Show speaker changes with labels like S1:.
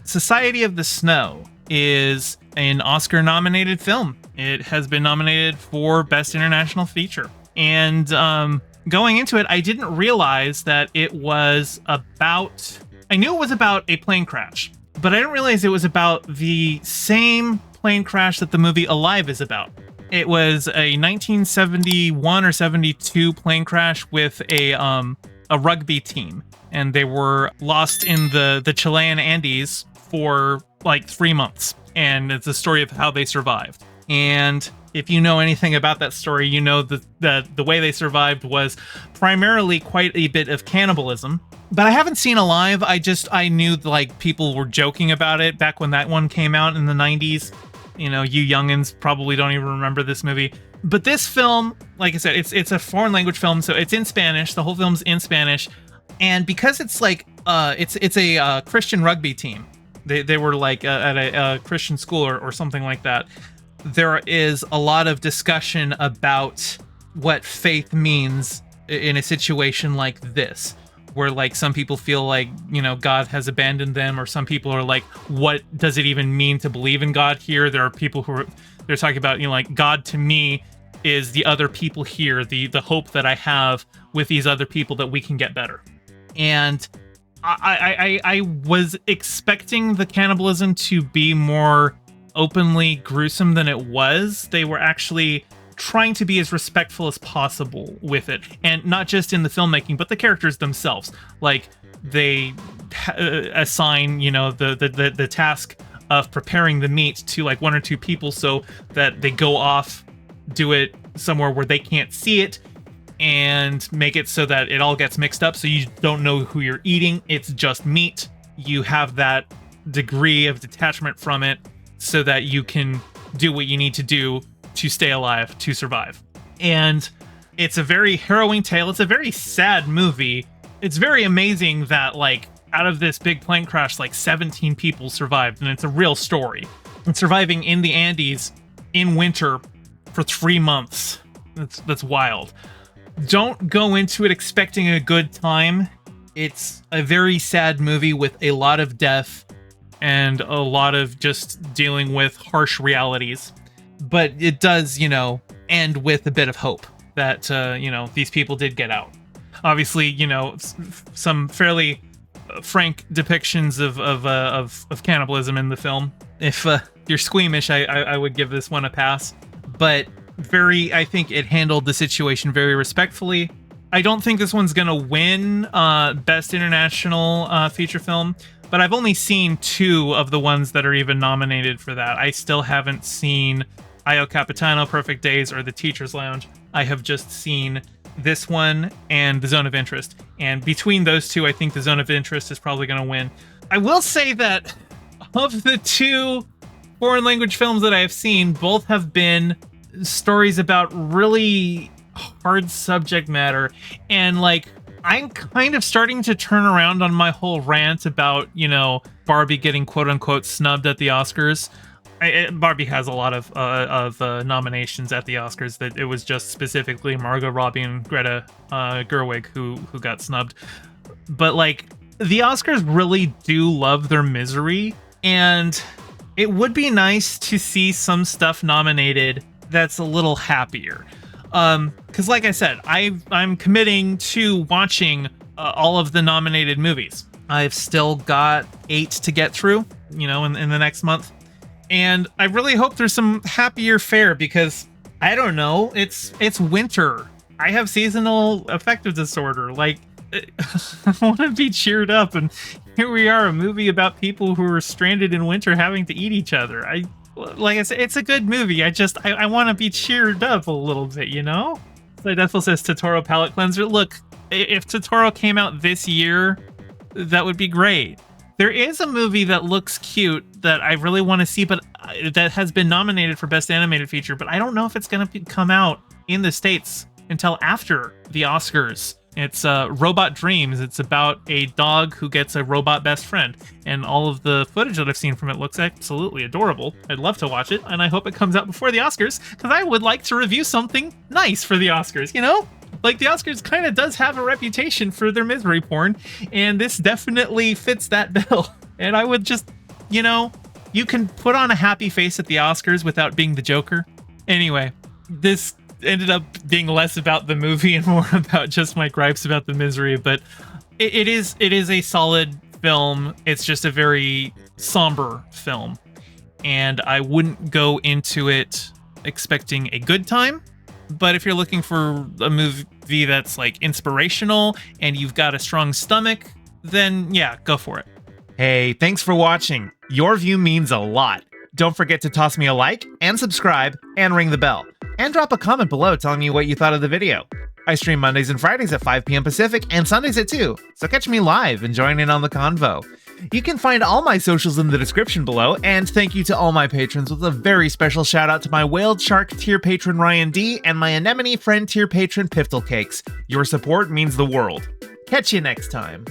S1: Society of the Snow is an Oscar-nominated film. It has been nominated for Best International Feature. And going into it, I didn't realize that it was about... I knew it was about a plane crash, but I didn't realize it was about the same plane crash that the movie Alive is about. It was a 1971 or 72 plane crash with a rugby team, and they were lost in the Chilean Andes for like 3 months. And it's a story of how they survived. And if you know anything about that story, you know that the way they survived was primarily quite a bit of cannibalism. But I haven't seen Alive. I knew like people were joking about it back when that one came out in the 90s. You know, you youngins probably don't even remember this movie. But this film, like I said, it's a foreign language film, so it's in Spanish. The whole film's in Spanish. And because it's like it's a Christian rugby team. They were like at a Christian school or something like that. There is a lot of discussion about what faith means in a situation like this, where like some people feel like, you know, God has abandoned them, or some people are like, what does it even mean to believe in God here? There are people they're talking about, you know, like God to me is the other people here, the hope that I have with these other people that we can get better. And I was expecting the cannibalism to be more openly gruesome than it was. They were actually trying to be as respectful as possible with it, and not just in the filmmaking, but the characters themselves. Like they assign, you know, the task of preparing the meat to like 1 or 2 people, so that they go off, do it somewhere where they can't see it, and make it so that it all gets mixed up, so you don't know who you're eating. It's just meat. You have that degree of detachment from it, so that you can do what you need to do to stay alive, to survive. And it's a very harrowing tale. It's a very sad movie. It's very amazing that, like, out of this big plane crash, like 17 people survived, and it's a real story. And surviving in the Andes in winter for 3 months. That's wild. Don't go into it expecting a good time. It's a very sad movie with a lot of death and a lot of just dealing with harsh realities. But it does, you know, end with a bit of hope that, you know, these people did get out. Obviously, you know, some fairly frank depictions of cannibalism in the film. If you're squeamish, I would give this one a pass. But I think it handled the situation very respectfully. I don't think this one's gonna win Best International Feature Film, but I've only seen 2 of the ones that are even nominated for that. I still haven't seen Io Capitano, Perfect Days, or The Teacher's Lounge. I have just seen this one and The Zone of Interest. And between those 2, I think The Zone of Interest is probably going to win. I will say that of the 2 foreign language films that I have seen, both have been stories about really hard subject matter. And like, I'm kind of starting to turn around on my whole rant about, you know, Barbie getting quote unquote snubbed at the Oscars. Barbie has a lot of nominations at the Oscars. That it was just specifically Margot Robbie and Greta Gerwig who got snubbed. But like, the Oscars really do love their misery, and it would be nice to see some stuff nominated that's a little happier. Because like I said, I'm committing to watching all of the nominated movies. I've still got 8 to get through, you know, in the next month. And I really hope there's some happier fare, because I don't know, it's winter. I have seasonal affective disorder. Like, I want to be cheered up, and here we are, a movie about people who are stranded in winter having to eat each other. Like I said, it's a good movie. I want to be cheered up a little bit, you know? So Deathful says Totoro palate cleanser. Look, if Totoro came out this year, that would be great. There is a movie that looks cute that I really want to see, but that has been nominated for Best Animated Feature, but I don't know if it's going to come out in the States until after the Oscars. It's Robot Dreams. It's about a dog who gets a robot best friend, and all of the footage that I've seen from it looks absolutely adorable. I'd love to watch it, and I hope it comes out before the Oscars, because I would like to review something nice for the Oscars, you know? Like, the Oscars kind of does have a reputation for their misery porn, and this definitely fits that bill. And I would just you know, you can put on a happy face at the Oscars without being the Joker. Anyway, this ended up being less about the movie and more about just my gripes about the misery, but it is a solid film. It's just a very somber film, and I wouldn't go into it expecting a good time. But if you're looking for a movie that's like inspirational and you've got a strong stomach, then yeah, go for it. Hey, thanks for watching. Your view means a lot. Don't forget to toss me a like and subscribe and ring the bell. And drop a comment below telling me what you thought of the video. I stream Mondays and Fridays at 5 p.m. Pacific and Sundays at 2, so catch me live and join in on the convo. You can find all my socials in the description below, and thank you to all my patrons with a very special shout out to my Whaled Shark tier patron Ryan D and my Anemone friend tier patron Piftle Cakes. Your support means the world. Catch you next time.